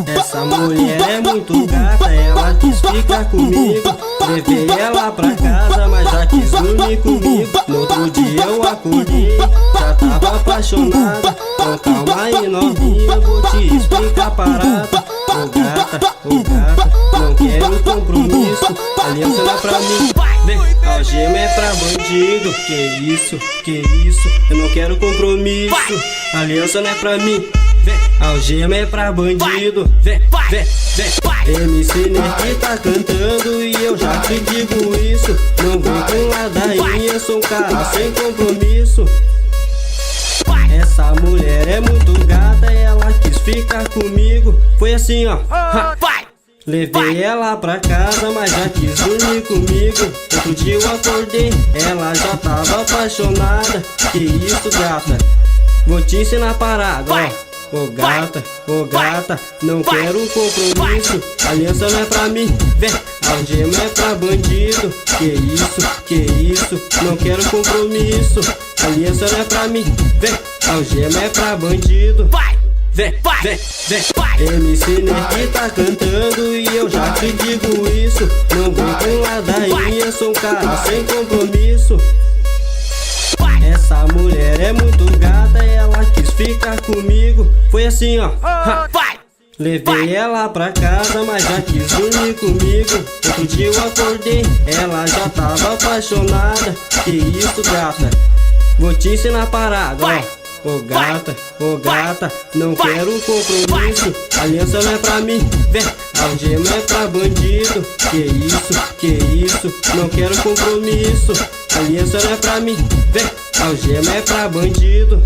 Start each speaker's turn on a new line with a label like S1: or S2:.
S1: Essa mulher é muito gata, ela quis ficar comigo. Levei ela pra casa, mas já quis dormir comigo. No outro dia eu acordei, já tava apaixonada. Então calma aí novinha, vou te explicar a parada. Ô gata, não quero compromisso. Aliança não é pra mim, vem, algema é pra bandido. Que isso, eu não quero compromisso. Aliança não é pra mim, vem, algema é pra bandido. Vem. MC Ner tá cantando e eu já te digo isso. Não vem com ladainha, eu sou um cara sem compromisso. Essa mulher é muito gata, ela quis ficar comigo. Foi assim ó, levei ela pra casa, mas já quis dormir comigo. Outro dia eu acordei, ela já tava apaixonada. Que isso gata, vou te ensinar a parada ó. Ô gata, não quero compromisso. Aliança não é pra mim, vem, algema é pra bandido. Que isso, não quero compromisso. Aliança não é pra mim, vem, algema é pra bandido. Vem. MC Ner tá cantando e eu já te digo isso. Não vem com ladainha, sou um cara sem compromisso. Essa mulher é muito gata, ela quis ficar comigo. Foi assim ó, levei ela pra casa, mas já quis dormir comigo. Outro dia eu acordei, ela já tava apaixonada. Que isso gata, vou te ensinar a parada ó. Ô gata, não quero compromisso. Aliança não é pra mim, vem, algema é pra bandido. Que isso, não quero compromisso. Aliança não é pra mim, vem, algema é pra bandido.